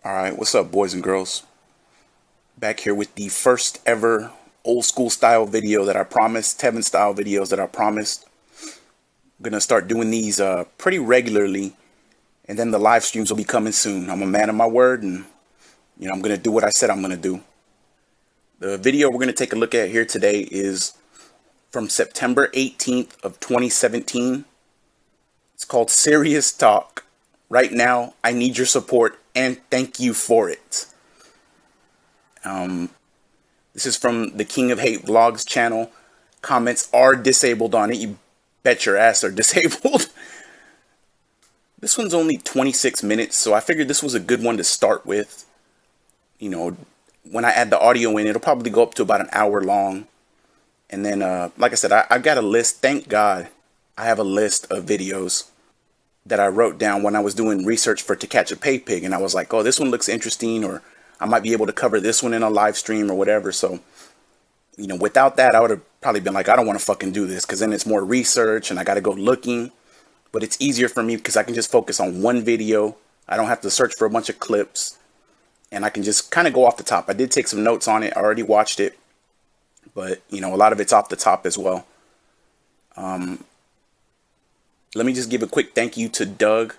Alright, what's up, boys and girls? Back here with the first ever old school style video that I promised, Tevin style videos that I promised. I'm gonna start doing these pretty regularly, and then the live streams will be coming soon. I'm a man of my word, and I'm gonna do what I said I'm gonna do. The video we're gonna take a look at here today is from September 18th of 2017. It's called Serious Talk. Right now, I need your support and thank you for it. This is from the King of Hate Vlogs channel. Comments are disabled on it. You bet your ass are disabled. This one's only 26 minutes, so I figured this was a good one to start with. When I add the audio in, it'll probably go up to about an hour long. And then, like I said, I've got a list. Thank God I have a list of videos that I wrote down when I was doing research for To Catch a Pay Pig, and I was like, oh, this one looks interesting, or I might be able to cover this one in a live stream or whatever. So, without that, I would have probably been like, I don't want to fucking do this, because then it's more research and I got to go looking. But it's easier for me because I can just focus on one video. I don't have to search for a bunch of clips, and I can just kind of go off the top. I did take some notes on it. I already watched it, but a lot of it's off the top as well. Let me just give a quick thank you to Doug.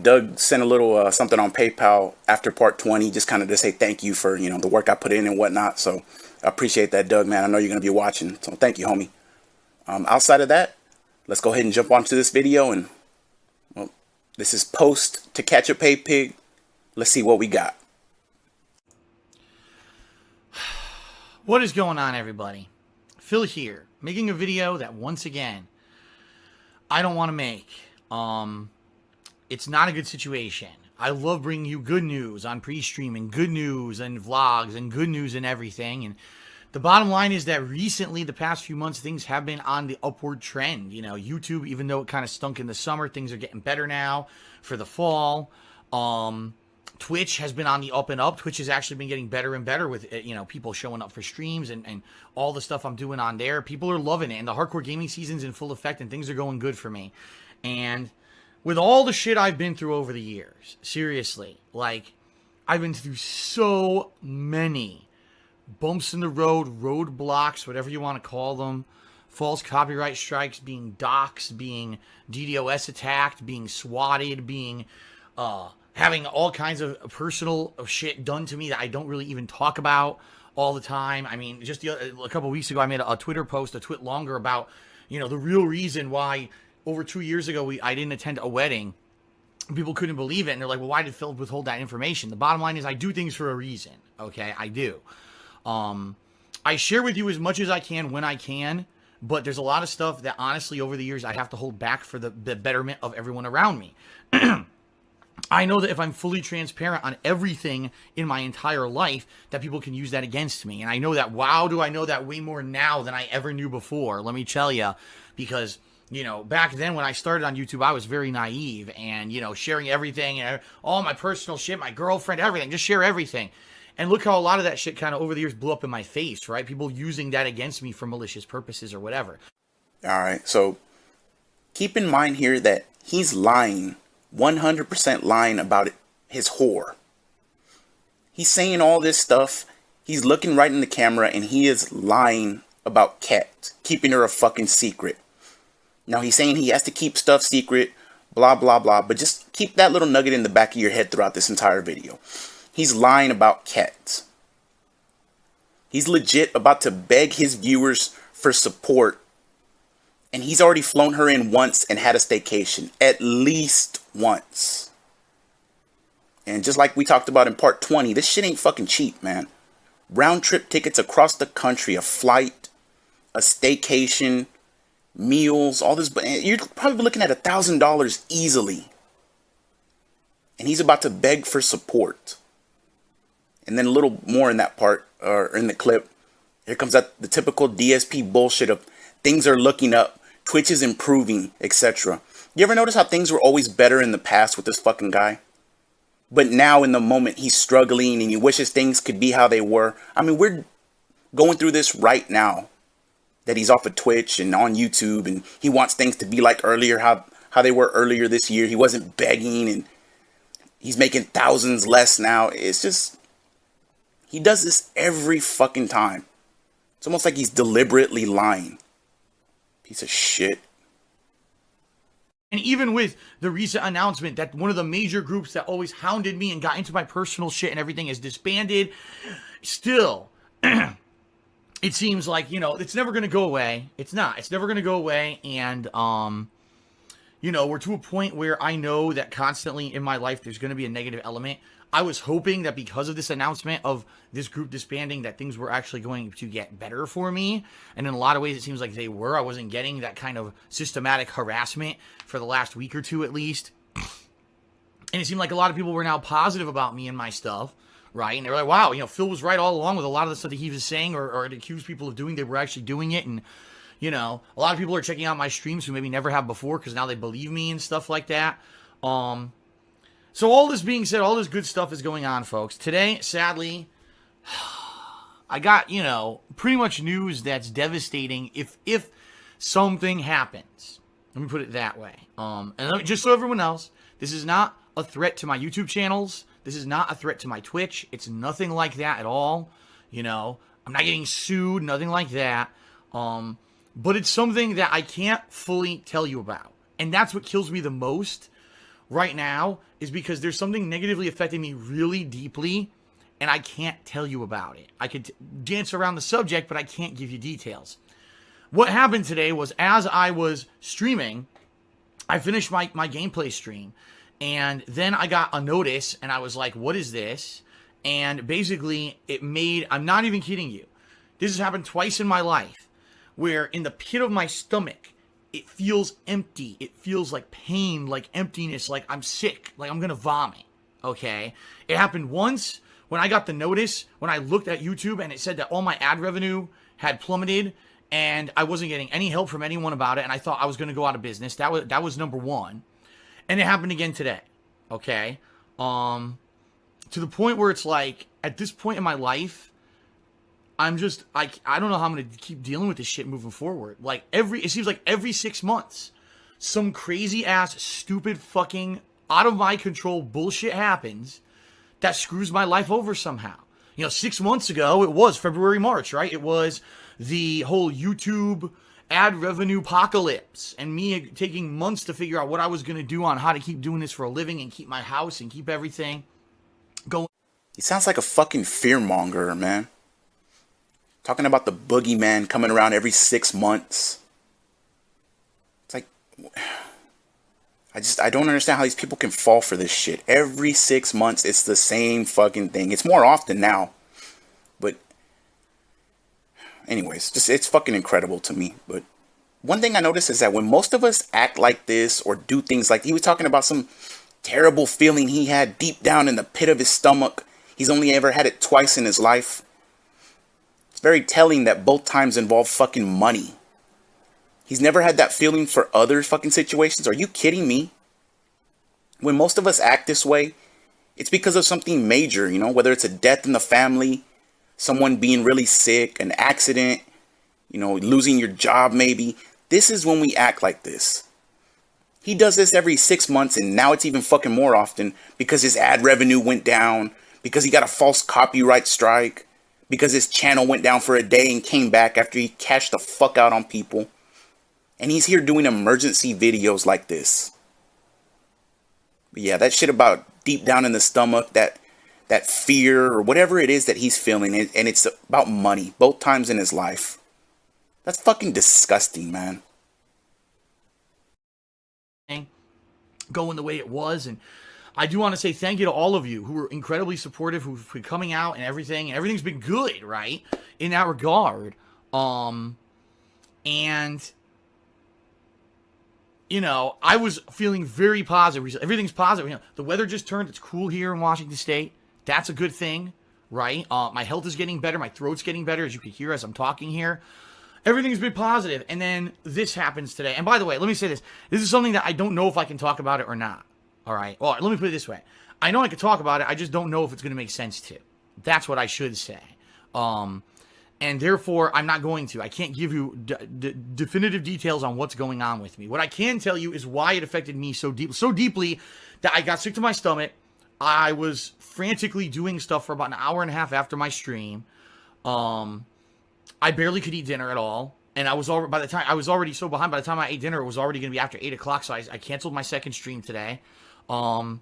Doug sent a little something on PayPal after part 20, just kind of to say thank you for, the work I put in and whatnot. So I appreciate that, Doug, man. I know you're going to be watching. So thank you, homie. Outside of that, let's go ahead and jump onto this video. And, well, this is post To Catch a Pay Pig. Let's see what we got. What is going on, everybody? Phil here, making a video that, once again, I don't want to make. It's not a good situation. I love bringing you good news on pre-streaming, good news and vlogs, and good news and everything. And the bottom line is that recently, the past few months, things have been on the upward trend. YouTube, even though it kind of stunk in the summer, things are getting better now for the fall. Twitch has been on the up and up. Twitch has actually been getting better and better with, people showing up for streams and all the stuff I'm doing on there. People are loving it, and the hardcore gaming season's in full effect, and things are going good for me. And with all the shit I've been through over the years, seriously, I've been through so many bumps in the road, roadblocks, whatever you want to call them, false copyright strikes, being doxxed, being DDoS attacked, being swatted, being, having all kinds of personal shit done to me that I don't really even talk about all the time. I mean, just a couple weeks ago, I made a Twitter post, a twit longer, about, the real reason why over 2 years ago I didn't attend a wedding. People couldn't believe it, and they're like, well, why did Phil withhold that information? The bottom line is I do things for a reason, okay? I do. I share with you as much as I can when I can, but there's a lot of stuff that, honestly, over the years, I have to hold back for the betterment of everyone around me. I know that if I'm fully transparent on everything in my entire life, that people can use that against me. And I know that, wow, do I know that way more now than I ever knew before. Let me tell you, because, back then when I started on YouTube, I was very naive and, sharing everything, all my personal shit, my girlfriend, everything, just share everything. And look how a lot of that shit kind of over the years blew up in my face, right? People using that against me for malicious purposes or whatever. All right, so keep in mind here that he's lying. 100% lying about it, his whore. He's saying all this stuff. He's looking right in the camera, and he is lying about Kat, keeping her a fucking secret. Now, he's saying he has to keep stuff secret, blah, blah, blah, but just keep that little nugget in the back of your head throughout this entire video. He's lying about Kat. He's legit about to beg his viewers for support, and he's already flown her in once and had a staycation, at least once. And just like we talked about in part 20, this shit ain't fucking cheap, man. Round trip tickets across the country, a flight, a staycation, meals, all this, but you're probably looking at $1,000 easily. And he's about to beg for support. And then a little more in that part, or in the clip, here comes that the typical DSP bullshit of things are looking up, Twitch is improving, etc. You ever notice how things were always better in the past with this fucking guy? But now in the moment he's struggling and he wishes things could be how they were. I mean, we're going through this right now. That he's off of Twitch and on YouTube, and he wants things to be like earlier, how they were earlier this year. He wasn't begging, and he's making thousands less now. It's just, he does this every fucking time. It's almost like he's deliberately lying. Piece of shit. And even with the recent announcement that one of the major groups that always hounded me and got into my personal shit and everything is disbanded, still, it seems like, you know, it's never going to go away. It's not. It's never going to go away. And, you know, we're to a point where I know that constantly in my life there's going to be a negative element. I was hoping that because of this announcement of this group disbanding that things were actually going to get better for me. And in a lot of ways it seems like they were. I wasn't getting that kind of systematic harassment for the last week or two at least. And it seemed like a lot of people were now positive about me and my stuff, right? And they were like, wow, you know, Phil was right all along with a lot of the stuff that he was saying or accused people of doing. They were actually doing it. And, you know, a lot of people are checking out my streams who maybe never have before because now they believe me and stuff like that. So all this being said, all this good stuff is going on, folks. Today, sadly, I got, you know, pretty much news that's devastating if something happens. Let me put it that way. And just so everyone else, this is not a threat to my YouTube channels. This is not a threat to my Twitch. It's nothing like that at all. You know, I'm not getting sued, nothing like that. But it's something that I can't fully tell you about. And that's what kills me the most right now, is because there's something negatively affecting me really deeply, and I can't tell you about it. I could dance around the subject, but I can't give you details. What happened today was, as I was streaming, I finished my gameplay stream, and then I got a notice, and I was like, what is this? And basically, it made, I'm not even kidding you, this has happened twice in my life, where in the pit of my stomach, it feels empty. It feels like pain, like emptiness, like I'm sick, like I'm gonna vomit, okay? It happened once when I got the notice, when I looked at YouTube and it said that all my ad revenue had plummeted and I wasn't getting any help from anyone about it, and I thought I was gonna go out of business. That was number one. And it happened again today, okay? To the point where it's like, at this point in my life, I'm just, I don't know how I'm going to keep dealing with this shit moving forward. Like, it seems like every 6 months, some crazy ass, stupid fucking, out of my control bullshit happens that screws my life over somehow. You know, 6 months ago, it was February, March, right? It was the whole YouTube ad revenue apocalypse and me taking months to figure out what I was going to do on how to keep doing this for a living and keep my house and keep everything going. He sounds like a fucking fearmonger, man. Talking about the boogeyman coming around every 6 months. It's like, I don't understand how these people can fall for this shit. Every 6 months, it's the same fucking thing. It's more often now. But anyways, just, it's fucking incredible to me. But one thing I noticed is that when most of us act like this or do things like, he was talking about some terrible feeling he had deep down in the pit of his stomach. He's only ever had it twice in his life. It's very telling that both times involve fucking money. He's never had that feeling for other fucking situations. Are you kidding me? When most of us act this way, it's because of something major, you know, whether it's a death in the family, someone being really sick, an accident, you know, losing your job maybe. This is when we act like this. He does this every 6 months, and now it's even fucking more often because his ad revenue went down, because he got a false copyright strike, because his channel went down for a day and came back after he cashed the fuck out on people. And he's here doing emergency videos like this. But yeah, that shit about deep down in the stomach, that fear or whatever it is that he's feeling, and it's about money, both times in his life. That's fucking disgusting, man. Going the way it was, and I do want to say thank you to all of you who were incredibly supportive, who've been coming out and everything. And everything's been good, right? In that regard. And, you know, I was feeling very positive. Everything's positive. You know, the weather just turned. It's cool here in Washington State. That's a good thing, right? My health is getting better. My throat's getting better, as you can hear as I'm talking here. Everything's been positive. And then this happens today. And by the way, let me say this. This is something that I don't know if I can talk about it or not. All right. Well, let me put it this way. I know I could talk about it. I just don't know if it's going to make sense to. That's what I should say. And therefore, I'm not going to. I can't give you definitive details on what's going on with me. What I can tell you is why it affected me so deeply that I got sick to my stomach. I was frantically doing stuff for about an hour and a half after my stream. I barely could eat dinner at all. And I was already, by the time I was already so behind, by the time I ate dinner, it was already going to be after 8 o'clock. So I canceled my second stream today. And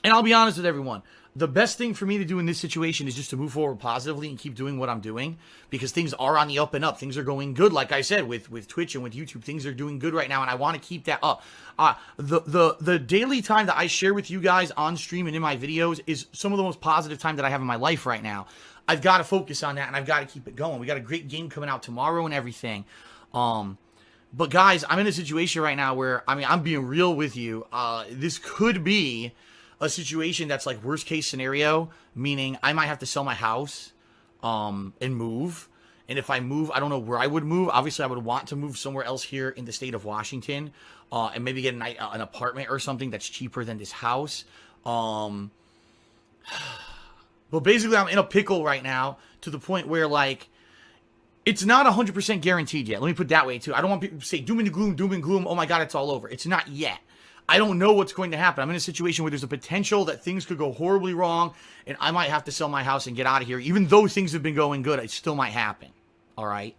I'll be honest with everyone. The best thing for me to do in this situation is just to move forward positively and keep doing what I'm doing, because things are on the up and up. Things are going good. Like I said, with Twitch and with YouTube, things are doing good right now, and I want to keep that up. The daily time that I share with you guys on stream and in my videos is some of the most positive time that I have in my life right now. I've got to focus on that, and I've got to keep it going. We got a great game coming out tomorrow and everything. But guys, I'm in a situation right now where, I mean, I'm being real with you. This could be a situation that's like worst case scenario, meaning I might have to sell my house and move. And if I move, I don't know where I would move. Obviously, I would want to move somewhere else here in the state of Washington, and maybe get an apartment or something that's cheaper than this house. But basically, I'm in a pickle right now to the point where, like, it's not 100% guaranteed yet. Let me put it that way, too. I don't want people to say doom and gloom, oh my God, it's all over. It's not yet. I don't know what's going to happen. I'm in a situation where there's a potential that things could go horribly wrong, and I might have to sell my house and get out of here. Even though things have been going good, it still might happen. All right?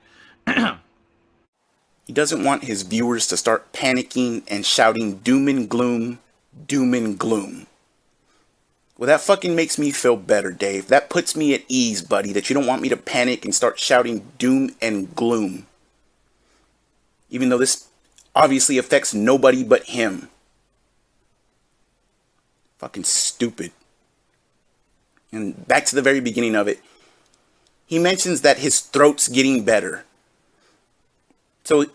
He doesn't want his viewers to start panicking and shouting doom and gloom, doom and gloom. Well, that fucking makes me feel better, Dave. That puts me at ease, buddy, that you don't want me to panic and start shouting doom and gloom. Even though this obviously affects nobody but him. Fucking stupid. And back to the very beginning of it. He mentions that his throat's getting better. So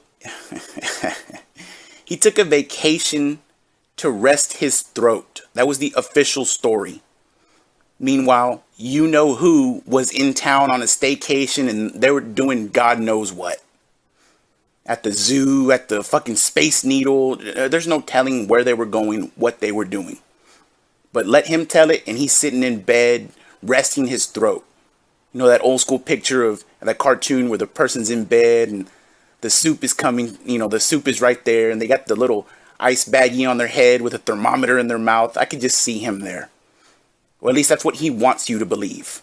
he took a vacation to rest his throat. That was the official story. Meanwhile, you know who was in town on a staycation and they were doing God knows what. At the zoo, at the fucking Space Needle. There's no telling where they were going, what they were doing. But let him tell it, and he's sitting in bed, resting his throat. You know that old school picture of that cartoon where the person's in bed and the soup is coming, you know, the soup is right there, and they got the little ice baggie on their head with a thermometer in their mouth. I could just see him there. Or at least that's what he wants you to believe.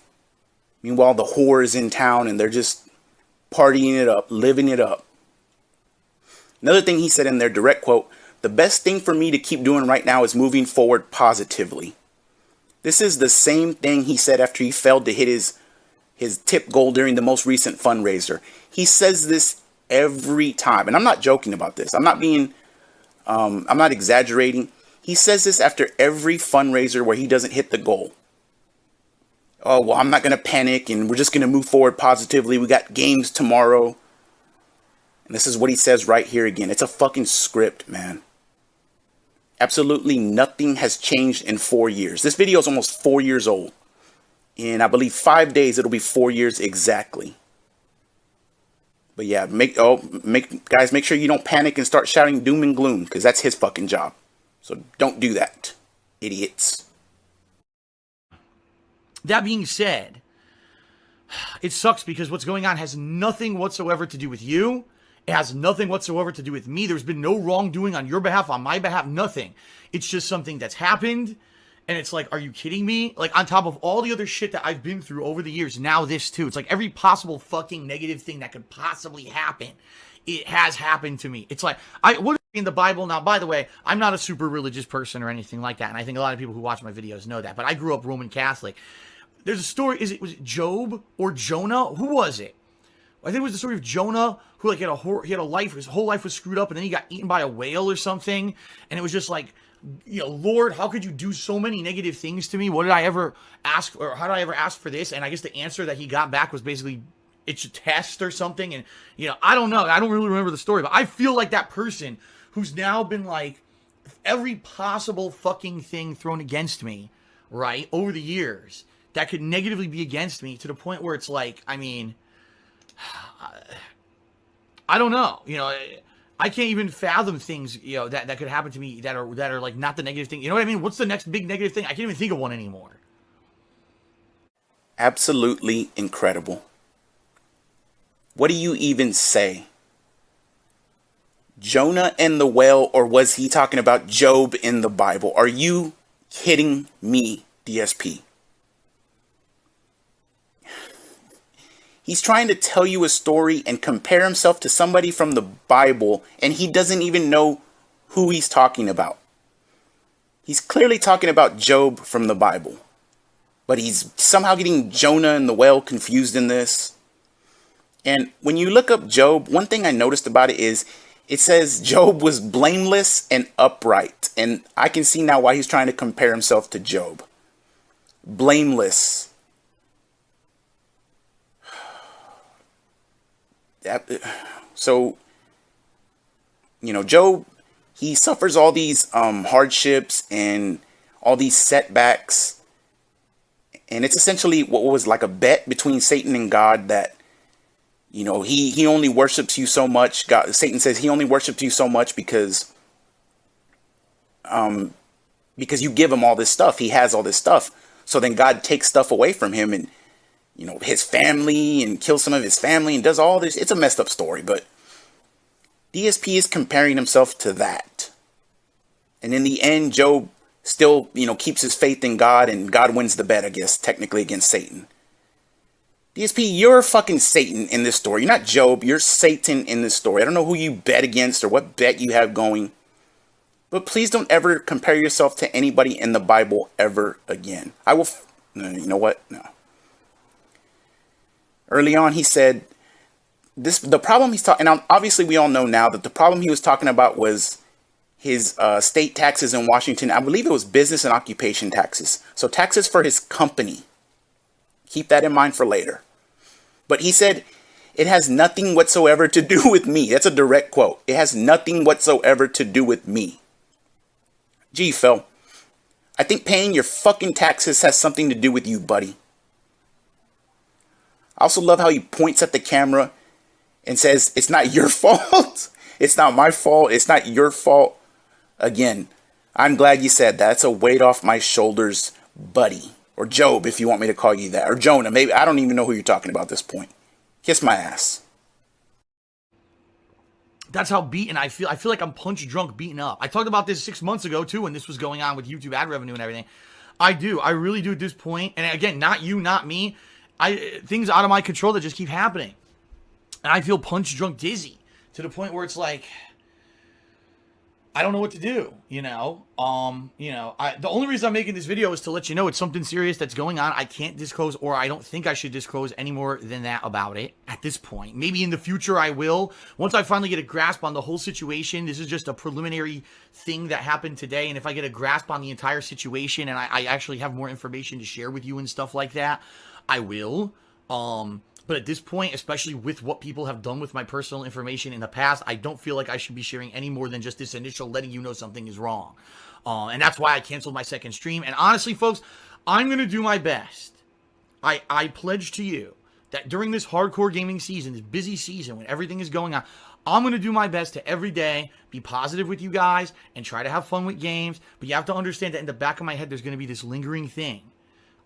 Meanwhile, the whore is in town, and they're just partying it up, living it up. Another thing he said in their direct quote, the best thing for me to keep doing right now is moving forward positively. This is the same thing he said after he failed to hit his tip goal during the most recent fundraiser. He says this every time. And I'm not joking about this. I'm not exaggerating. He says this after every fundraiser where he doesn't hit the goal. Oh, well, I'm not going to panic and we're just going to move forward positively. We got games tomorrow. And this is what he says right here again. It's a fucking script, man. Absolutely nothing has changed in 4 years. This video is almost 4 years old. In, I believe, 5 days, it'll be 4 years exactly. But yeah, guys, make sure you don't panic and start shouting doom and gloom, because that's his fucking job. So don't do that, idiots. That being said, it sucks because what's going on has nothing whatsoever to do with you. It has nothing whatsoever to do with me. There's been no wrongdoing on your behalf, on my behalf, nothing. It's just something that's happened. And it's like, are you kidding me? Like, on top of all the other shit that I've been through over the years, now this too. It's like every possible fucking negative thing that could possibly happen, it has happened to me. It's like, what in the Bible, now, by the way, I'm not a super religious person or anything like that. And I think a lot of people who watch my videos know that. But I grew up Roman Catholic. There's a story, was it Job or Jonah? Who was it? I think it was the story of Jonah, who like he had a life, his whole life was screwed up, and then he got eaten by a whale or something. And it was just like, you know, Lord, how could you do so many negative things to me? What did I ever ask, or how did I ever ask for this? And I guess the answer that he got back was basically, it's a test or something. And, you know, I don't know. I don't really remember the story, but I feel like that person who's now been like every possible fucking thing thrown against me, right, over the years that could negatively be against me, to the point where it's like, I mean, I don't know, you know, I can't even fathom things, you know, that could happen to me that are like not the negative thing. You know what I mean? What's the next big negative thing? I can't even think of one anymore. Absolutely incredible. What do you even say? Jonah and the whale, or was he talking about Job in the Bible? Are you kidding me, DSP? He's trying to tell you a story and compare himself to somebody from the Bible, and he doesn't even know who he's talking about. He's clearly talking about Job from the Bible, but he's somehow getting Jonah and the whale confused in this. And when you look up Job, one thing I noticed about it is it says Job was blameless and upright. And I can see now why he's trying to compare himself to Job. Blameless. So, Job, he suffers all these hardships and all these setbacks. And it's essentially what was like a bet between Satan and God that, he only worships you so much. Satan says he only worships you so much because you give him all this stuff. He has all this stuff. So then God takes stuff away from him and, his family, and kills some of his family and does all this. It's a messed up story, but DSP is comparing himself to that. And in the end, Job still, keeps his faith in God, and God wins the bet, I guess, technically against Satan. DSP, you're fucking Satan in this story. You're not Job. You're Satan in this story. I don't know who you bet against or what bet you have going. But please don't ever compare yourself to anybody in the Bible ever again. I will... No, you know what? No. Early on, he said... The problem he's talking... And obviously, we all know now that the problem he was talking about was his state taxes in Washington. I believe it was business and occupation taxes. So taxes for his company. Keep that in mind for later. But he said, it has nothing whatsoever to do with me. That's a direct quote. It has nothing whatsoever to do with me. Gee, Phil, I think paying your fucking taxes has something to do with you, buddy. I also love how he points at the camera and says, it's not your fault. It's not my fault. It's not your fault. Again, I'm glad you said that. That's a weight off my shoulders, buddy. Or Job, if you want me to call you that. Or Jonah, maybe. I don't even know who you're talking about at this point. Kiss my ass. That's how beaten I feel. I feel like I'm punch drunk, beaten up. I talked about this 6 months ago, too, when this was going on with YouTube ad revenue and everything. I do. I really do at this point. And again, not you, not me. Things out of my control that just keep happening. And I feel punch drunk dizzy to the point where it's like, I don't know what to do, the only reason I'm making this video is to let you know it's something serious that's going on. I can't disclose, or I don't think I should disclose any more than that about it at this point. Maybe in the future I will. Once I finally get a grasp on the whole situation, this is just a preliminary thing that happened today. And if I get a grasp on the entire situation and I actually have more information to share with you and stuff like that, I will. But at this point, especially with what people have done with my personal information in the past, I don't feel like I should be sharing any more than just this initial letting you know something is wrong. And that's why I canceled my second stream. And honestly, folks, I'm going to do my best. I pledge to you that during this hardcore gaming season, this busy season when everything is going on, I'm going to do my best to every day be positive with you guys and try to have fun with games. But you have to understand that in the back of my head, there's going to be this lingering thing.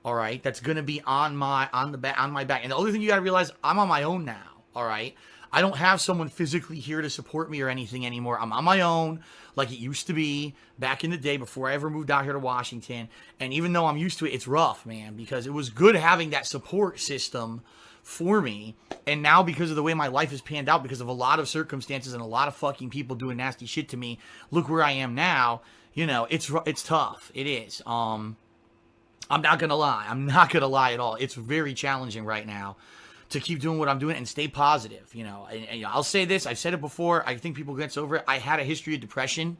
All right, that's gonna be on my back. And the other thing you gotta realize, I'm on my own now. All right, I don't have someone physically here to support me or anything anymore. I'm on my own, like it used to be back in the day before I ever moved out here to Washington. And even though I'm used to it, it's rough, man, because it was good having that support system for me. And now, because of the way my life has panned out, because of a lot of circumstances and a lot of fucking people doing nasty shit to me, look where I am now. It's tough. It is. I'm not going to lie. I'm not going to lie at all. It's very challenging right now to keep doing what I'm doing and stay positive. And I'll say this. I've said it before. I think people get over it. I had a history of depression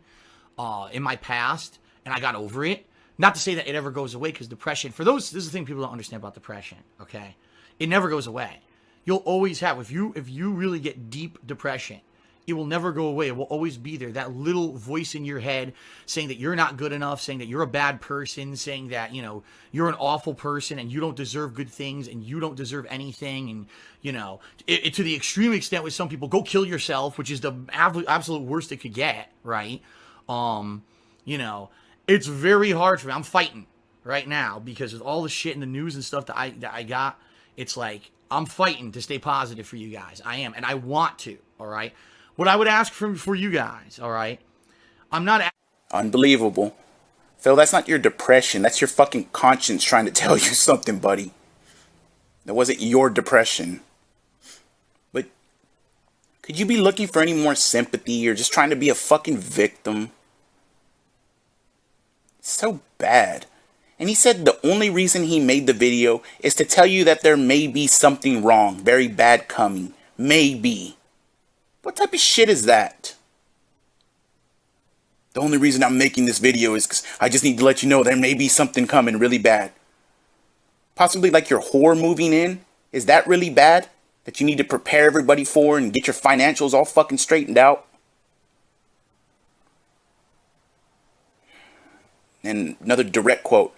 in my past, and I got over it. Not to say that it ever goes away, because depression, this is the thing people don't understand about depression, okay? It never goes away. You'll always have, if you really get deep depression, it will never go away. It will always be there. That little voice in your head saying that you're not good enough, saying that you're a bad person, saying that, you're an awful person and you don't deserve good things and you don't deserve anything. And, to the extreme extent with some people, go kill yourself, which is the absolute worst it could get, right? It's very hard for me. I'm fighting right now because with all the shit in the news and stuff that I got, it's like, I'm fighting to stay positive for you guys. I am. And I want to, all right? What I would ask for you guys, all right? I'm not... Unbelievable. Phil, that's not your depression. That's your fucking conscience trying to tell you something, buddy. That wasn't your depression. But could you be looking for any more sympathy or just trying to be a fucking victim? So bad. And he said the only reason he made the video is to tell you that there may be something wrong, very bad coming. Maybe. What type of shit is that? The only reason I'm making this video is because I just need to let you know there may be something coming really bad. Possibly like your whore moving in? Is that really bad? That you need to prepare everybody for and get your financials all fucking straightened out? And another direct quote.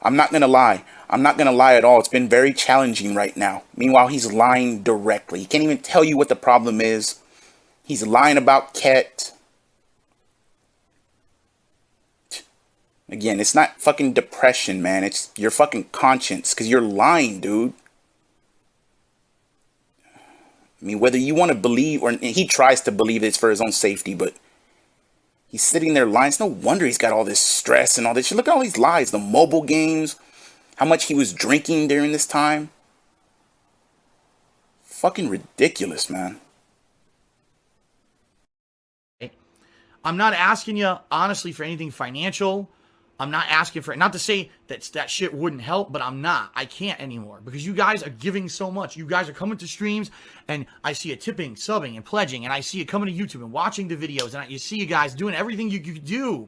I'm not going to lie. I'm not going to lie at all. It's been very challenging right now. Meanwhile, he's lying directly. He can't even tell you what the problem is. He's lying about Ket. Again, it's not fucking depression, man. It's your fucking conscience. Because you're lying, dude. I mean, whether you want to believe or he tries to believe it's for his own safety, but he's sitting there lying. It's no wonder he's got all this stress and all this shit. Look at all these lies. The mobile games. How much he was drinking during this time. Fucking ridiculous, man. I'm not asking you, honestly, for anything financial. I'm not asking for it. Not to say that shit wouldn't help, but I'm not. I can't anymore because you guys are giving so much. You guys are coming to streams, and I see it tipping, subbing, and pledging, and I see it coming to YouTube and watching the videos, and you see you guys doing everything you could do,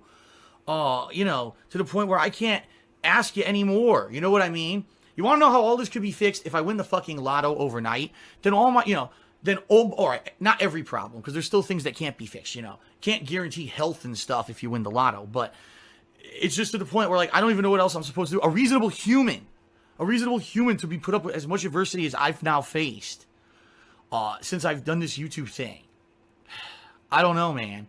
you know, to the point where I can't ask you anymore. You know what I mean? You want to know how all this could be fixed? If I win the fucking lotto overnight, then all my, you know, then, all right, not every problem, because there's still things that can't be fixed, you know. Can't guarantee health and stuff if you win the lotto, but it's just to the point where, like, I don't even know what else I'm supposed to do. A reasonable human to be put up with as much adversity as I've now faced since I've done this YouTube thing. I don't know, man.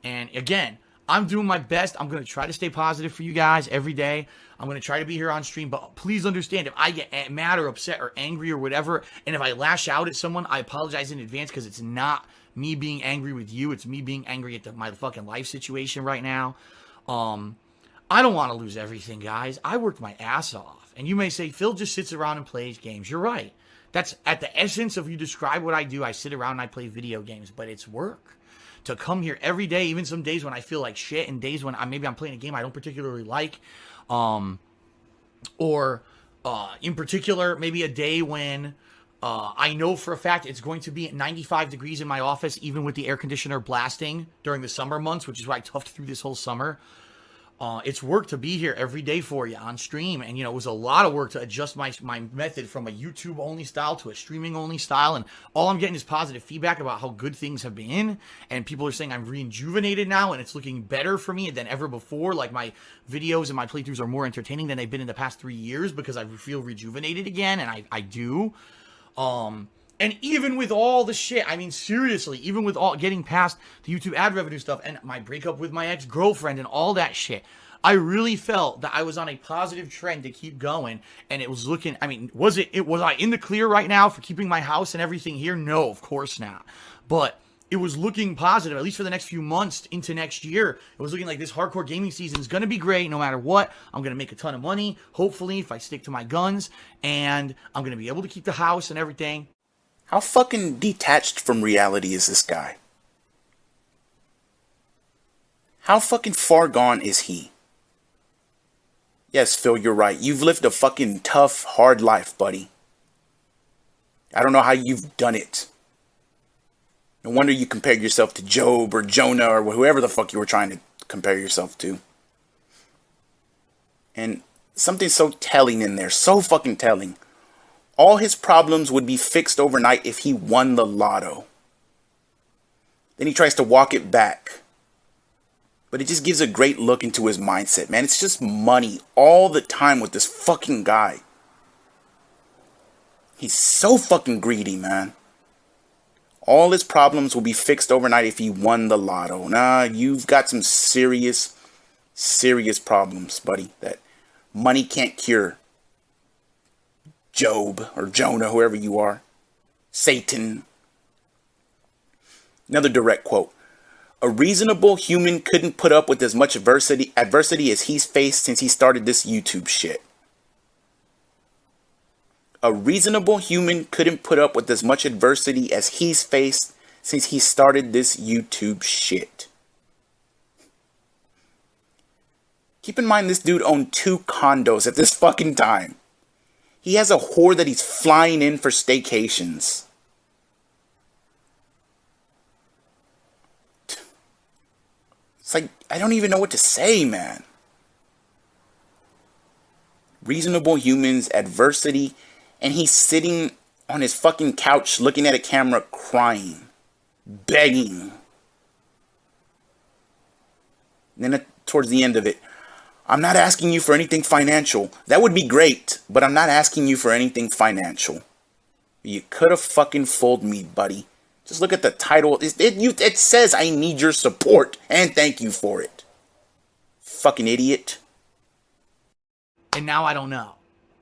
And again, I'm doing my best. I'm going to try to stay positive for you guys every day. I'm going to try to be here on stream, but please understand if I get mad or upset or angry or whatever, and if I lash out at someone, I apologize in advance because it's not me being angry with you. It's me being angry at my fucking life situation right now. I don't want to lose everything, guys. I worked my ass off. And you may say, Phil just sits around and plays games. You're right. That's at the essence of you describe what I do. I sit around and I play video games, but it's work. To come here every day, even some days when I feel like shit and days when maybe I'm playing a game I don't particularly like, or in particular, maybe a day when I know for a fact it's going to be at 95 degrees in my office, even with the air conditioner blasting during the summer months, which is why I toughed through this whole summer. It's work to be here every day for you on stream. And, you know, it was a lot of work to adjust my method from a YouTube-only style to a streaming-only style. And all I'm getting is positive feedback about how good things have been. And people are saying I'm rejuvenated now and it's looking better for me than ever before. Like, my videos and my playthroughs are more entertaining than they've been in the past 3 years because I feel rejuvenated again. And I do. And even with all the shit, I mean, seriously, even with all getting past the YouTube ad revenue stuff and my breakup with my ex-girlfriend and all that shit, I really felt that I was on a positive trend to keep going. And it was looking, I mean, was I in the clear right now for keeping my house and everything here? No, of course not. But it was looking positive, at least for the next few months into next year. It was looking like this hardcore gaming season is going to be great no matter what. I'm going to make a ton of money, hopefully, if I stick to my guns. And I'm going to be able to keep the house and everything. How fucking detached from reality is this guy? How fucking far gone is he? Yes, Phil, you're right. You've lived a fucking tough, hard life, buddy. I don't know how you've done it. No wonder you compared yourself to Job or Jonah or whoever the fuck you were trying to compare yourself to. And something so telling in there, so fucking telling. All his problems would be fixed overnight if he won the lotto. Then he tries to walk it back. But it just gives a great look into his mindset, man. It's just money all the time with this fucking guy. He's so fucking greedy, man. All his problems will be fixed overnight if he won the lotto. Nah, you've got some serious, serious problems, buddy, that money can't cure. Job or Jonah, whoever you are. Satan. Another direct quote. A reasonable human couldn't put up with as much adversity as he's faced since he started this YouTube shit. A reasonable human couldn't put up with as much adversity as he's faced since he started this YouTube shit. Keep in mind this dude owned 2 condos at this fucking time. He has a whore that he's flying in for staycations. It's like, I don't even know what to say, man. Reasonable humans, adversity, and he's sitting on his fucking couch looking at a camera crying, begging. And then towards the end of it, I'm not asking you for anything financial. That would be great, but I'm not asking you for anything financial. You could have fucking fooled me, buddy. Just look at the title. It says I need your support, and thank you for it. Fucking idiot. And now I don't know.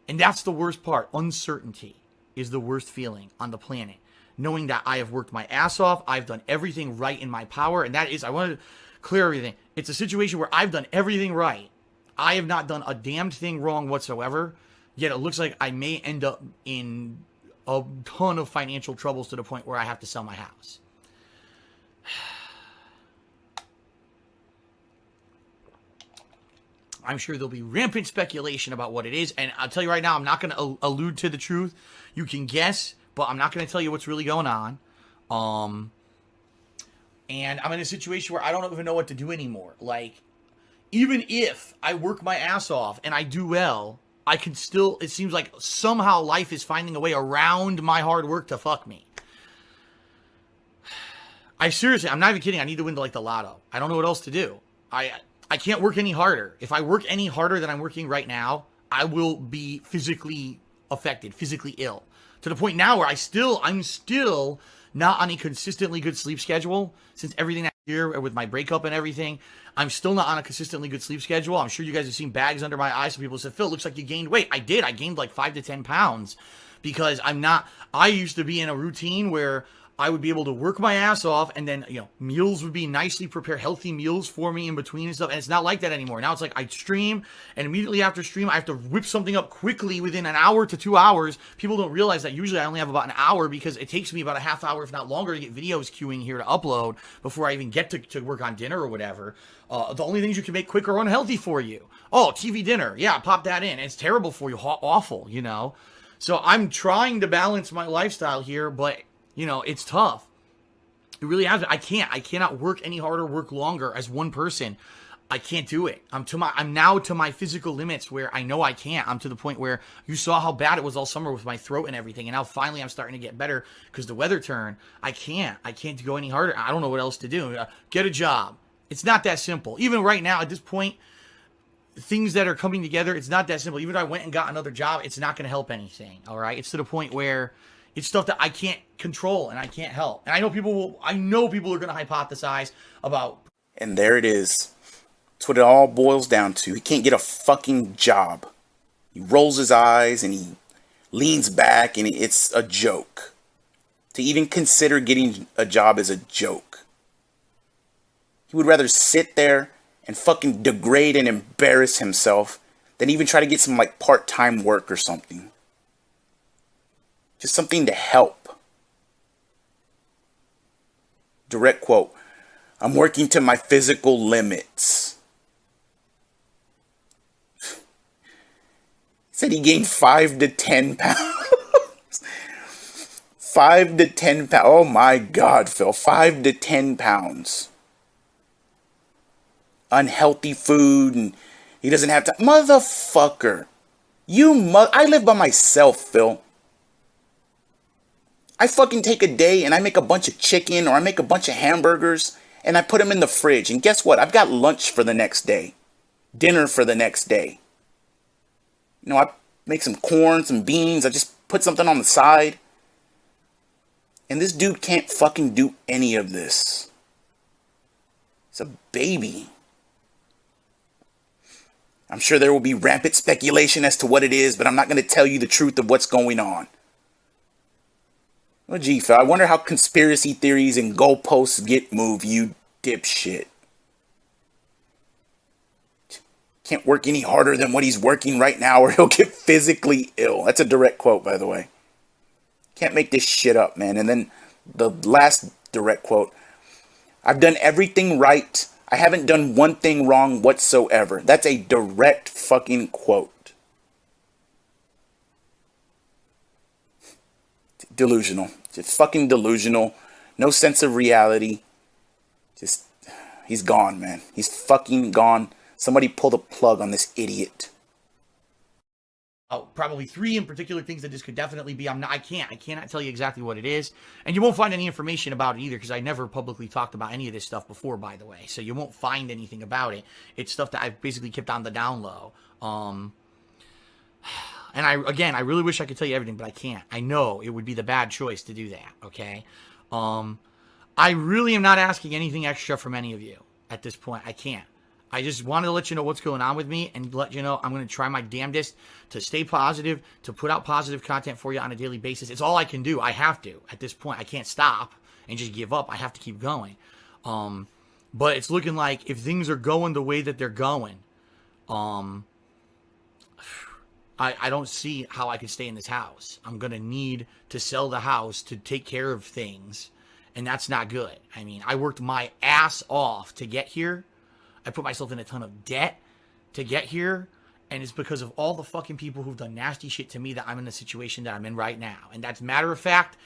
And that's the worst part. Uncertainty is the worst feeling on the planet. Knowing that I have worked my ass off, I've done everything right in my power, and that is, I want to clear everything. It's a situation where I've done everything right. I have not done a damned thing wrong whatsoever, yet it looks like I may end up in a ton of financial troubles to the point where I have to sell my house. I'm sure there'll be rampant speculation about what it is, and I'll tell you right now, I'm not going to allude to the truth. You can guess, but I'm not going to tell you what's really going on. And I'm in a situation where I don't even know what to do anymore. Like, even if I work my ass off and I do well, I can still, it seems like somehow life is finding a way around my hard work to fuck me. I'm not even kidding. I need to win like the Lotto. I don't know what else to do. I can't work any harder. If I work any harder than I'm working right now, I will be physically affected, physically ill. To the point now where I'm still not on a consistently good sleep schedule since everything that year with my breakup and everything. I'm still not on a consistently good sleep schedule. I'm sure you guys have seen bags under my eyes. Some people said, Phil, it looks like you gained weight. I did. I gained like 5 to 10 pounds because I used to be in a routine where I would be able to work my ass off, and then, meals would be nicely prepared, healthy meals for me in between and stuff. And it's not like that anymore. Now it's like I stream, and immediately after stream, I have to whip something up quickly within an hour to 2 hours. People don't realize that usually I only have about an hour because it takes me about a half hour, if not longer, to get videos queuing here to upload before I even get to work on dinner or whatever. The only things you can make quick are unhealthy for you. Oh, TV dinner. Yeah, pop that in. It's terrible for you. Awful, So I'm trying to balance my lifestyle here, but it's tough. It really has. I cannot work any harder, work longer as one person. I can't do it. I'm now to my physical limits where I know I can't. I'm to the point where you saw how bad it was all summer with my throat and everything. And now finally I'm starting to get better because the weather turned. I can't go any harder. I don't know what else to do. Get a job. It's not that simple. Even right now at this point, things that are coming together, it's not that simple. Even if I went and got another job, it's not going to help anything. All right. It's to the point where it's stuff that I can't control and I can't help. And I know people are going to hypothesize about. And there it is. That's what it all boils down to. He can't get a fucking job. He rolls his eyes and he leans back, and it's a joke. To even consider getting a job is a joke. He would rather sit there and fucking degrade and embarrass himself than even try to get some like part-time work or something. Just something to help. Direct quote, "I'm working to my physical limits." He said he gained 5 to 10 pounds. 5 to 10 pounds. Oh my God, Phil. 5 to 10 pounds. Unhealthy food, and he doesn't have to. Motherfucker. I live by myself, Phil. I fucking take a day and I make a bunch of chicken or I make a bunch of hamburgers and I put them in the fridge. And guess what? I've got lunch for the next day. Dinner for the next day. I make some corn, some beans. I just put something on the side. And this dude can't fucking do any of this. It's a baby. I'm sure there will be rampant speculation as to what it is, but I'm not going to tell you the truth of what's going on. Well, gee, Phil, I wonder how conspiracy theories and goalposts get moved, you Dipshit. Can't work any harder than what he's working right now or he'll get physically ill. That's a direct quote, by the way. Can't make this shit up, man. And then the last direct quote. I've done everything right. I haven't done one thing wrong whatsoever. That's a direct fucking quote. Delusional. Just fucking delusional. No sense of reality. Just, he's gone, man. He's fucking gone. Somebody pull the plug on this idiot. Oh, probably 3 in particular things that this could definitely be. I cannot tell you exactly what it is. And you won't find any information about it either, because I never publicly talked about any of this stuff before, by the way. So you won't find anything about it. It's stuff that I've basically kept on the down low. And I really wish I could tell you everything, but I can't. I know it would be the bad choice to do that, okay? I really am not asking anything extra from any of you at this point. I can't. I just wanted to let you know what's going on with me and let you know I'm going to try my damnedest to stay positive, to put out positive content for you on a daily basis. It's all I can do. I have to. At this point, I can't stop and just give up. I have to keep going. But it's looking like if things are going the way that they're going, I don't see how I can stay in this house. I'm going to need to sell the house to take care of things, and that's not good. I mean, I worked my ass off to get here. I put myself in a ton of debt to get here, and it's because of all the fucking people who've done nasty shit to me that I'm in the situation that I'm in right now. And that's matter of fact,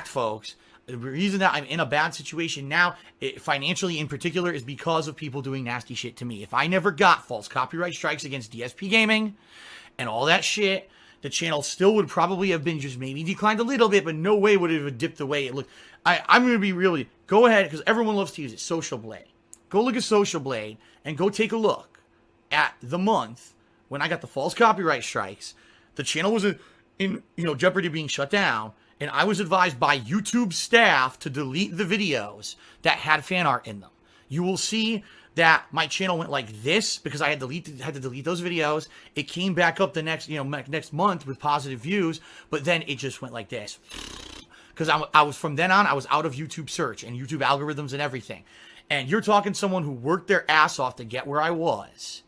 folks. The reason that I'm in a bad situation now, financially in particular, is because of people doing nasty shit to me. If I never got false copyright strikes against DSP Gaming and all that shit, the channel still would probably have been just maybe declined a little bit, but no way would it have dipped the way it looked. I'm going to be really, go ahead, because everyone loves to use it, Social Blade. Go look at Social Blade and go take a look at the month when I got the false copyright strikes. The channel was in jeopardy of being shut down, and I was advised by YouTube staff to delete the videos that had fan art in them. You will see that my channel went like this because I had to delete those videos. It came back up the next month with positive views, but then it just went like this because I was from then on I was out of YouTube search and YouTube algorithms and everything. And you're talking someone who worked their ass off to get where I was,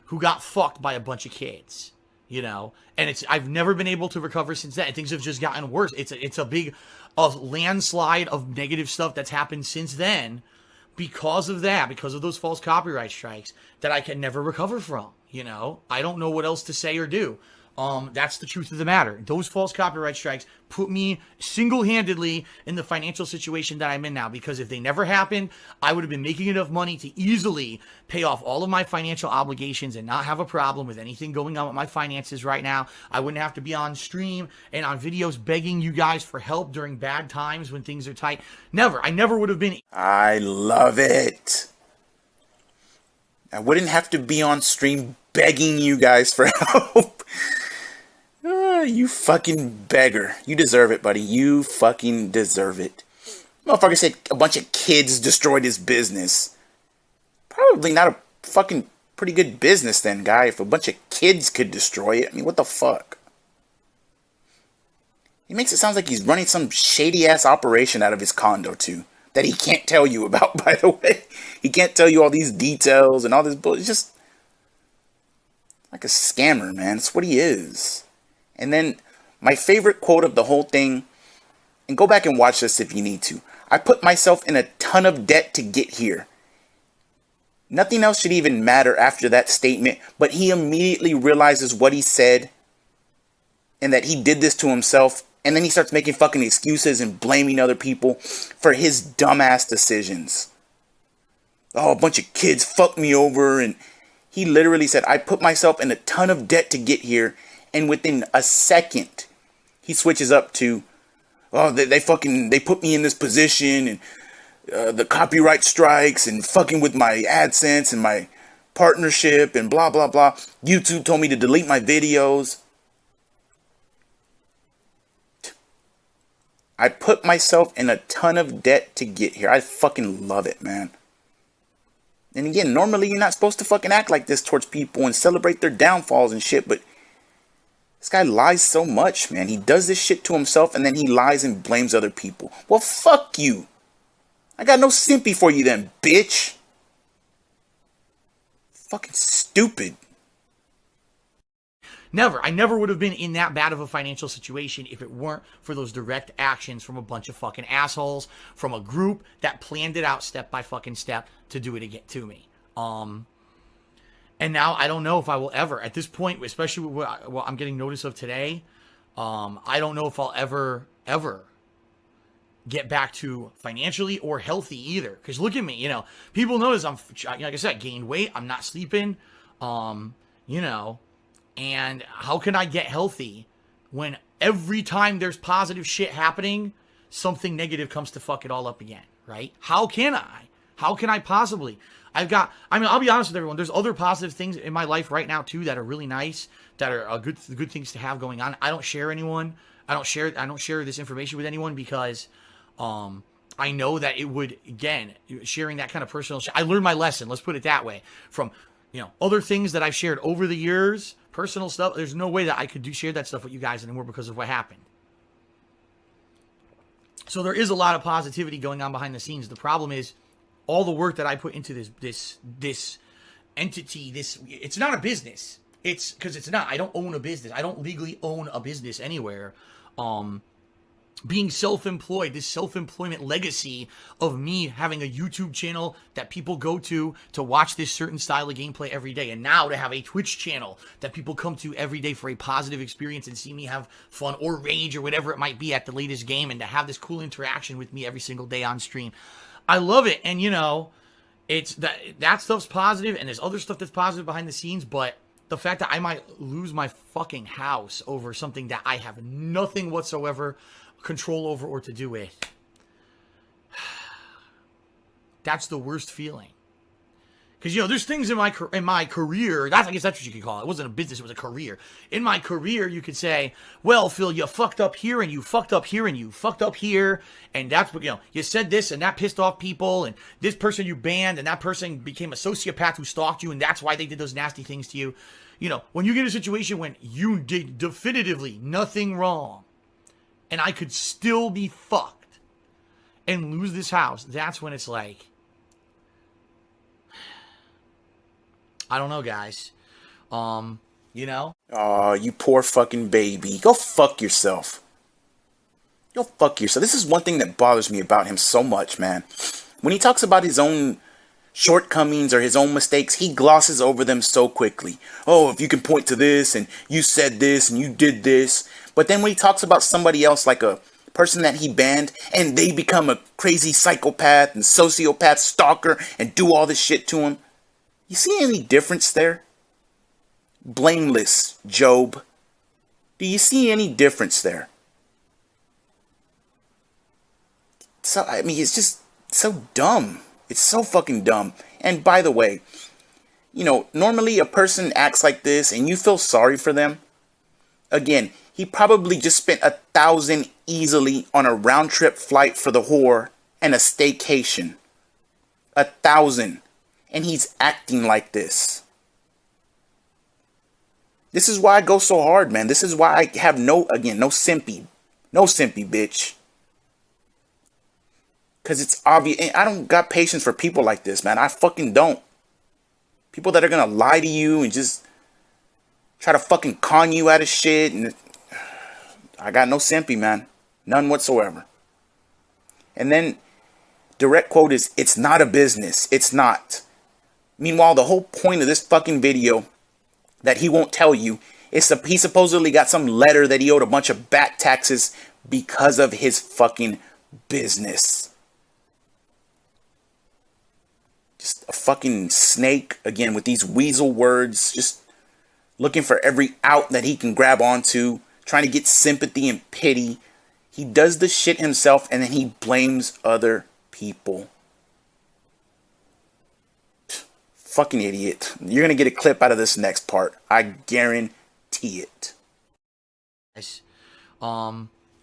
who got fucked by a bunch of kids, and I've never been able to recover since then. Things have just gotten worse. It's a big landslide of negative stuff that's happened since then because of that, because of those false copyright strikes that I can never recover from. I don't know what else to say or do. That's the truth of the matter. Those false copyright strikes put me single-handedly in the financial situation that I'm in now, because if they never happened, I would have been making enough money to easily pay off all of my financial obligations and not have a problem with anything going on with my finances right now. I wouldn't have to be on stream and on videos begging you guys for help during bad times when things are tight. Never. I never would have been. I love it. I wouldn't have to be on stream begging you guys for help. You fucking beggar. You deserve it, buddy. You fucking deserve it. Motherfucker said a bunch of kids destroyed his business. Probably not a fucking pretty good business then, guy, if a bunch of kids could destroy it. I mean, what the fuck? He makes it sound like he's running some shady-ass operation out of his condo, too, that he can't tell you about, by the way. He can't tell you all these details and all this bullshit. It's just like a scammer, man. That's what he is. And then my favorite quote of the whole thing, and go back and watch this if you need to. I put myself in a ton of debt to get here. Nothing else should even matter after that statement, but he immediately realizes what he said and that he did this to himself, and then he starts making fucking excuses and blaming other people for his dumbass decisions. Oh, a bunch of kids fucked me over, and he literally said, I put myself in a ton of debt to get here. And within a second, he switches up to, oh, they put me in this position, and the copyright strikes, and fucking with my AdSense and my partnership, and blah, blah, blah. YouTube told me to delete my videos. I put myself in a ton of debt to get here. I fucking love it, man. And again, normally you're not supposed to fucking act like this towards people and celebrate their downfalls and shit, but this guy lies so much, man. He does this shit to himself and then he lies and blames other people. Well, fuck you. I got no sympathy for you then, bitch. Fucking stupid. Never. I never would have been in that bad of a financial situation if it weren't for those direct actions from a bunch of fucking assholes, from a group that planned it out step by fucking step to do it again to me. And now I don't know if I will ever, at this point, especially what I'm getting notice of today, I don't know if I'll ever get back to financially or healthy either. Because look at me, you know, people notice I'm, like I said, gained weight. I'm not sleeping, you know. And how can I get healthy when every time there's positive shit happening, something negative comes to fuck it all up again, right? How can I? How can I possibly? I'll be honest with everyone. There's other positive things in my life right now too that are really nice, that are good things to have going on. I don't share I don't share this information with anyone because I know that it would, again, sharing that kind of personal I learned my lesson, let's put it that way, from, you know, other things that I've shared over the years, personal stuff. There's no way that I could share that stuff with you guys anymore because of what happened. So there is a lot of positivity going on behind the scenes. The problem is all the work that I put into this entity, it's not a business. It's because it's not. I don't own a business. I don't legally own a business anywhere. Being self-employed, this self-employment legacy of me having a YouTube channel that people go to watch this certain style of gameplay every day, and now to have a Twitch channel that people come to every day for a positive experience and see me have fun or rage or whatever it might be at the latest game, and to have this cool interaction with me every single day on stream. I love it, and you know, it's that stuff's positive, and there's other stuff that's positive behind the scenes, but the fact that I might lose my fucking house over something that I have nothing whatsoever control over or to do with, that's the worst feeling. Because, you know, there's things in my career, I guess that's what you could call it. It wasn't a business, it was a career. In my career, you could say, well, Phil, you fucked up here, and you fucked up here, and you fucked up here, and that's what, you know, you said this, and that pissed off people, and this person you banned, and that person became a sociopath who stalked you, and that's why they did those nasty things to you. You know, when you get a situation when you did definitively nothing wrong, and I could still be fucked and lose this house, that's when it's like, I don't know, guys. You know? Aw, you poor fucking baby. Go fuck yourself. Go fuck yourself. This is one thing that bothers me about him so much, man. When he talks about his own shortcomings or his own mistakes, he glosses over them so quickly. Oh, if you can point to this, and you said this, and you did this. But then when he talks about somebody else, like a person that he banned, and they become a crazy psychopath and sociopath stalker and do all this shit to him, you see any difference there? Blameless Job. Do you see any difference there? So, I mean, it's just so dumb. It's so fucking dumb. And by the way, you know, normally a person acts like this and you feel sorry for them. Again, he probably just spent $1,000 easily on a round trip flight for the whore and a staycation. $1,000. And he's acting like this. This is why I go so hard, man. This is why I have no sympathy. No sympathy, bitch. Because it's obvious. And I don't got patience for people like this, man. I fucking don't. People that are going to lie to you and just try to fucking con you out of shit. And I got no sympathy, man. None whatsoever. And then, direct quote is, it's not a business. It's not. Meanwhile, the whole point of this fucking video that he won't tell you is he supposedly got some letter that he owed a bunch of back taxes because of his fucking business. Just a fucking snake, again, with these weasel words, just looking for every out that he can grab onto, trying to get sympathy and pity. He does the shit himself and then he blames other people. Fucking idiot. You're going to get a clip out of this next part. I guarantee it.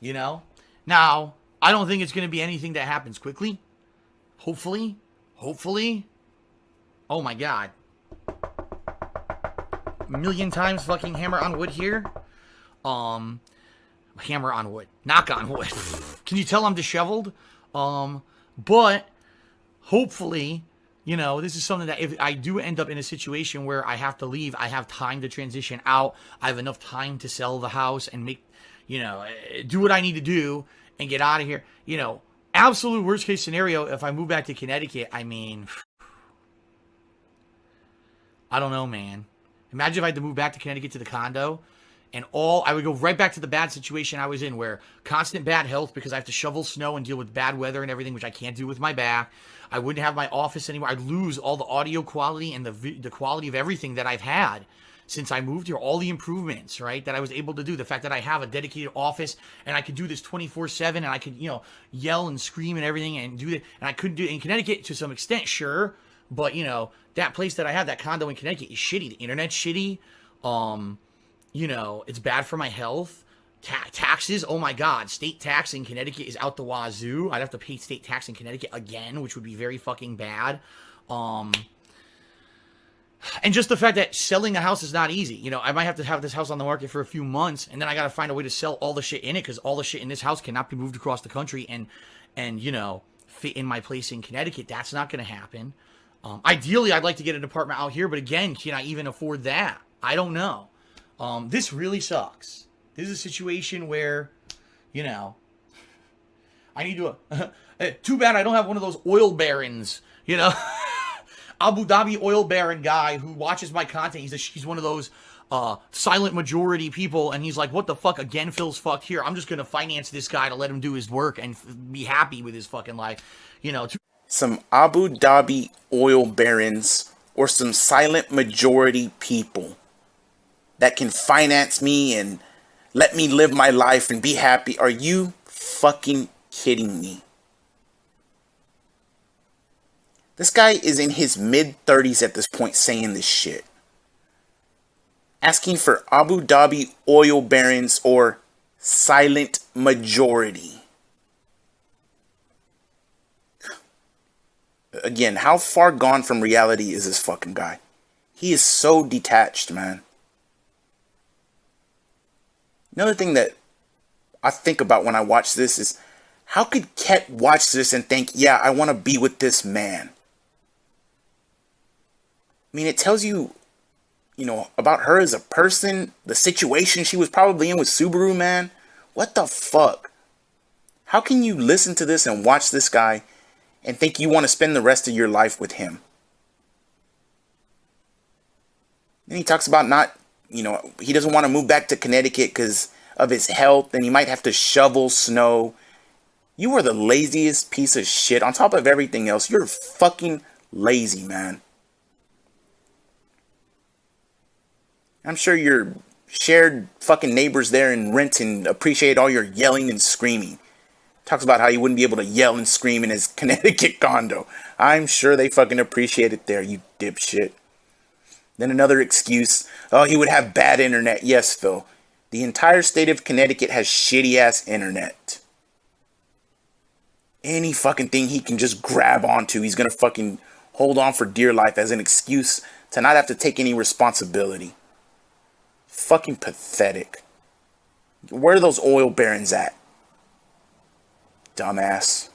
You know? Now, I don't think it's going to be anything that happens quickly. Hopefully. Oh my god. A million times fucking hammer on wood here. Hammer on wood. Knock on wood. Can you tell I'm disheveled? But hopefully, you know, this is something that if I do end up in a situation where I have to leave, I have time to transition out. I have enough time to sell the house and make, you know, do what I need to do and get out of here. You know, absolute worst case scenario, if I move back to Connecticut, I mean, I don't know, man. Imagine if I had to move back to Connecticut to the condo and I would go right back to the bad situation I was in where constant bad health because I have to shovel snow and deal with bad weather and everything, which I can't do with my back. I wouldn't have my office anymore. I'd lose all the audio quality and the quality of everything that I've had since I moved here, all the improvements, right, that I was able to do. The fact that I have a dedicated office and I could do this 24/7 and I could, you know, yell and scream and everything and do it. And I couldn't do it in Connecticut to some extent, sure. But, you know, that place that I have, that condo in Connecticut is shitty. The internet's shitty. You know, it's bad for my health. Taxes, oh my God. State tax in Connecticut is out the wazoo. I'd have to pay state tax in Connecticut again, which would be very fucking bad. And just the fact that selling a house is not easy. You know, I might have this house on the market for a few months, and then I got to find a way to sell all the shit in it because all the shit in this house cannot be moved across the country and you know, fit in my place in Connecticut. That's not going to happen. Ideally, I'd like to get an apartment out here, but again, can I even afford that? I don't know. This really sucks. This is a situation where, you know, I need to... too bad I don't have one of those oil barons, you know? Abu Dhabi oil baron guy who watches my content. He's one of those silent majority people, and he's like, what the fuck? Again, Phil's fucked here. I'm just going to finance this guy to let him do his work and be happy with his fucking life, you know? Some Abu Dhabi oil barons or some silent majority people that can finance me and let me live my life and be happy. Are you fucking kidding me? This guy is in his mid-30s at this point saying this shit. Asking for Abu Dhabi oil barons or silent majority. Again, how far gone from reality is this fucking guy? He is so detached, man. Another thing that I think about when I watch this is, how could Ket watch this and think, yeah, I want to be with this man? I mean, it tells you, you know, about her as a person, the situation she was probably in with Subaru, man. What the fuck? How can you listen to this and watch this guy and think you want to spend the rest of your life with him? Then he talks about not, you know, he doesn't want to move back to Connecticut because of his health and he might have to shovel snow. You are the laziest piece of shit. On top of everything else, you're fucking lazy, man. I'm sure your shared fucking neighbors there in Renton appreciate all your yelling and screaming. Talks about how he wouldn't be able to yell and scream in his Connecticut condo. I'm sure they fucking appreciate it there, you dipshit. Then another excuse. Oh, he would have bad internet. Yes, Phil. The entire state of Connecticut has shitty ass internet. Any fucking thing he can just grab onto, he's gonna fucking hold on for dear life as an excuse to not have to take any responsibility. Fucking pathetic. Where are those oil barons at? Dumbass.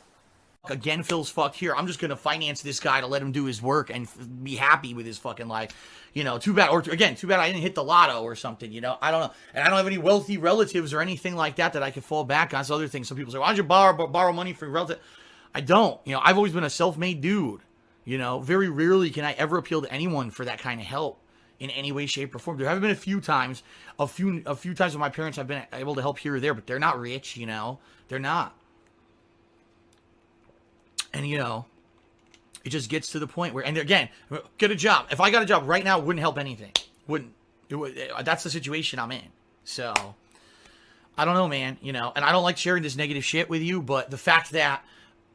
Again, Phil's fucked here. I'm just going to finance this guy to let him do his work and be happy with his fucking life. You know, too bad. Or again, too bad I didn't hit the lotto or something, you know. I don't know. And I don't have any wealthy relatives or anything like that I could fall back on. So other things. Some people say, why don't you borrow money from your relative? I don't. You know, I've always been a self-made dude. You know, very rarely can I ever appeal to anyone for that kind of help in any way, shape, or form. There have been a few times when my parents have been able to help here or there, but they're not rich, you know. They're not. And, you know, it just gets to the point where, and again, get a job. If I got a job right now, it wouldn't help anything. That's the situation I'm in. So, I don't know, man, you know, and I don't like sharing this negative shit with you, but the fact that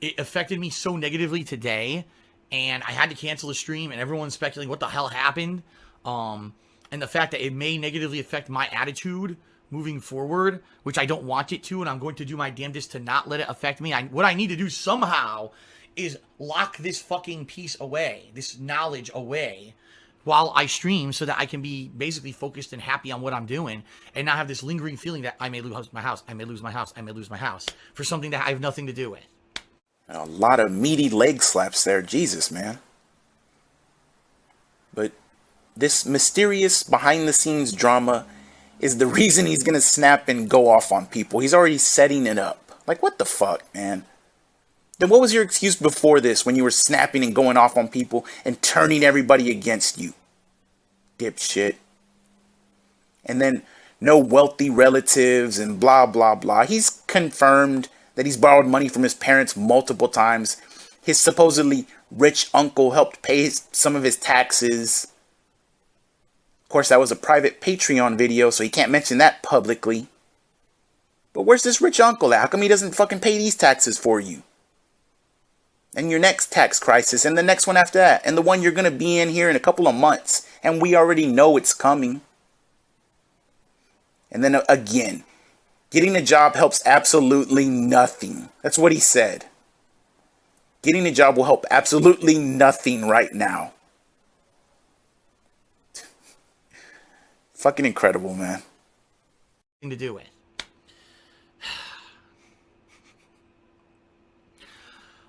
it affected me so negatively today, and I had to cancel the stream, and everyone's speculating what the hell happened, and the fact that it may negatively affect my attitude moving forward, which I don't want it to, and I'm going to do my damnedest to not let it affect me. What I need to do somehow is lock this fucking piece away, this knowledge away, while I stream, so that I can be basically focused and happy on what I'm doing, and not have this lingering feeling that I may lose my house, I may lose my house, I may lose my house, for something that I have nothing to do with. A lot of meaty leg slaps there. Jesus, man. But this mysterious behind-the-scenes drama is the reason he's gonna snap and go off on people. He's already setting it up. Like, what the fuck, man? Then what was your excuse before this when you were snapping and going off on people and turning everybody against you? Dipshit. And then no wealthy relatives and blah, blah, blah. He's confirmed that he's borrowed money from his parents multiple times. His supposedly rich uncle helped pay some of his taxes. Of course, that was a private Patreon video, so he can't mention that publicly. But where's this rich uncle at? How come he doesn't fucking pay these taxes for you? And your next tax crisis, and the next one after that, and the one you're going to be in here in a couple of months. And we already know it's coming. And then again, getting a job helps absolutely nothing. That's what he said. Getting a job will help absolutely nothing right now. Fucking incredible, man. To do it.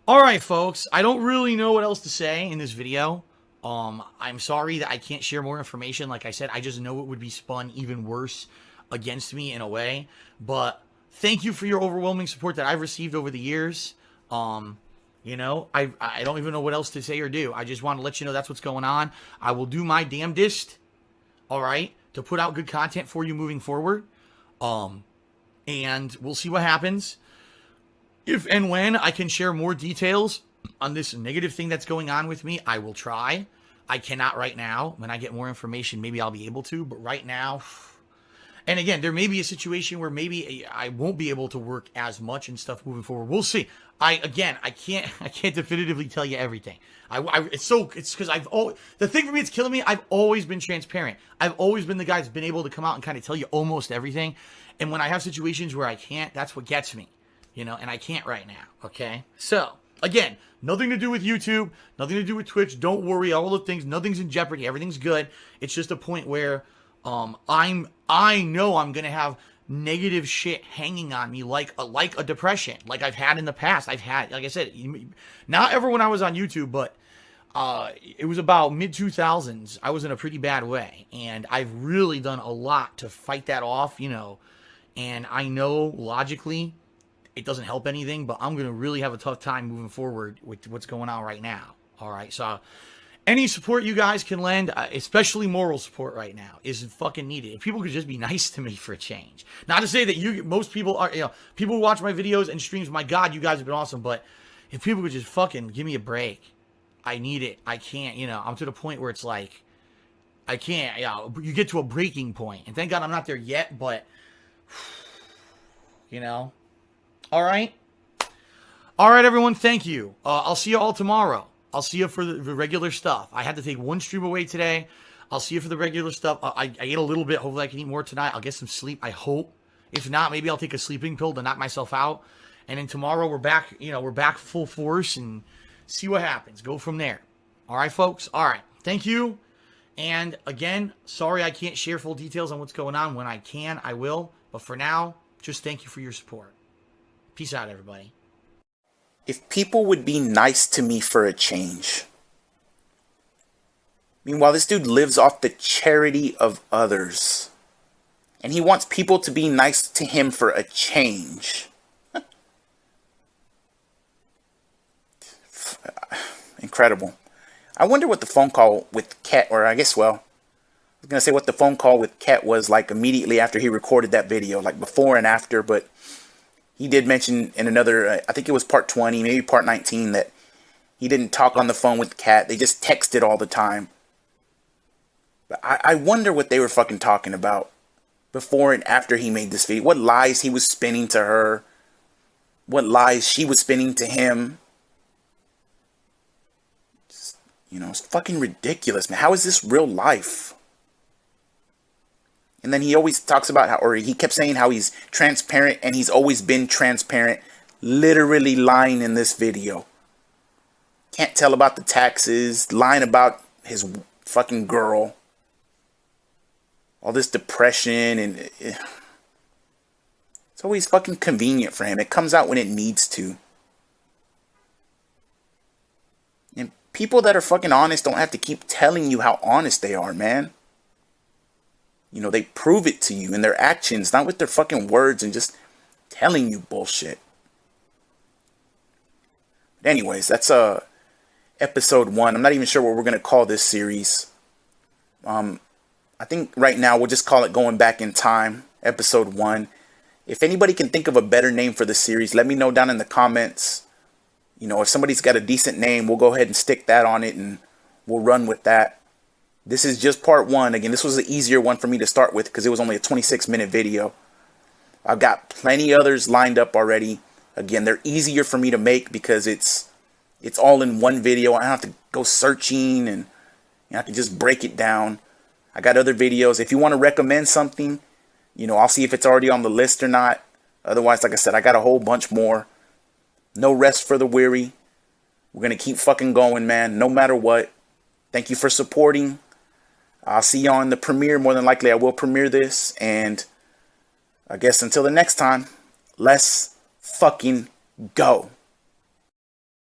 All right, folks. I don't really know what else to say in this video. I'm sorry that I can't share more information. Like I said, I just know it would be spun even worse against me in a way. But thank you for your overwhelming support that I've received over the years. You know, I don't even know what else to say or do. I just want to let you know that's what's going on. I will do my damnedest, all right, to put out good content for you moving forward. And we'll see what happens. If and when I can share more details on this negative thing that's going on with me, I will try. I cannot right now. When I get more information, maybe I'll be able to. But right now, and again, there may be a situation where maybe I won't be able to work as much and stuff moving forward. We'll see. I can't definitively tell you everything. It's because the thing for me that's killing me. I've always been transparent. I've always been the guy that's been able to come out and kind of tell you almost everything. And when I have situations where I can't, that's what gets me, you know. And I can't right now. Okay, so. Again, nothing to do with YouTube, nothing to do with Twitch. Don't worry, all the things, nothing's in jeopardy. Everything's good. It's just a point where I know I'm gonna have negative shit hanging on me like a depression, like I've had in the past. I've had, like I said, not ever when I was on YouTube, but it was about mid-2000s. I was in a pretty bad way, and I've really done a lot to fight that off, you know. And I know logically it doesn't help anything, but I'm going to really have a tough time moving forward with what's going on right now. All right. So any support you guys can lend, especially moral support right now, is fucking needed. If people could just be nice to me for a change. Not to say that most people are, you know, people who watch my videos and streams, my God, you guys have been awesome. But if people could just fucking give me a break, I need it. I can't, you know, I'm to the point where it's like, I can't, you know, you get to a breaking point. And thank God I'm not there yet, but, you know. All right, everyone, thank you. I'll see you all tomorrow. I'll see you for the regular stuff. I had to take one stream away today. I'll see you for the regular stuff. I ate a little bit. Hopefully I can eat more tonight. I'll get some sleep, I hope. If not, maybe I'll take a sleeping pill to knock myself out. And then tomorrow we're back, you know, we're back full force and see what happens. Go from there. All right, folks? All right, thank you. And again, sorry I can't share full details on what's going on. When I can, I will. But for now, just thank you for your support. Peace out, everybody. If people would be nice to me for a change. Meanwhile, this dude lives off the charity of others. And he wants people to be nice to him for a change. Incredible. I wonder what the phone call with Kat, or I guess, well, I was going to say what the phone call with Kat was like immediately after he recorded that video, like before and after, but he did mention in another, I think it was part 20, maybe part 19, that he didn't talk on the phone with Kat. They just texted all the time. But I wonder what they were fucking talking about before and after he made this video. What lies he was spinning to her. What lies she was spinning to him. Just, you know, it's fucking ridiculous, man. How is this real life? And then he always talks about how, or he kept saying how he's transparent, and he's always been transparent, literally lying in this video. Can't tell about the taxes, lying about his fucking girl. All this depression, and it's always fucking convenient for him. It comes out when it needs to. People that are fucking honest don't have to keep telling you how honest they are, man. You know, they prove it to you in their actions, not with their fucking words and just telling you bullshit. But anyways, that's episode 1. I'm not even sure what we're gonna call this series. I think right now we'll just call it Going Back in Time, episode 1. If anybody can think of a better name for the series, let me know down in the comments. You know, if somebody's got a decent name, we'll go ahead and stick that on it and we'll run with that. This is just part 1. Again, this was an easier one for me to start with because it was only a 26-minute video. I've got plenty others lined up already. Again, they're easier for me to make because it's all in one video. I don't have to go searching and I have to just break it down. I got other videos. If you want to recommend something, you know, I'll see if it's already on the list or not. Otherwise, like I said, I got a whole bunch more. No rest for the weary. We're going to keep fucking going, man, no matter what. Thank you for supporting. I'll see you on the premiere. More than likely, I will premiere this. And I guess until the next time, let's fucking go.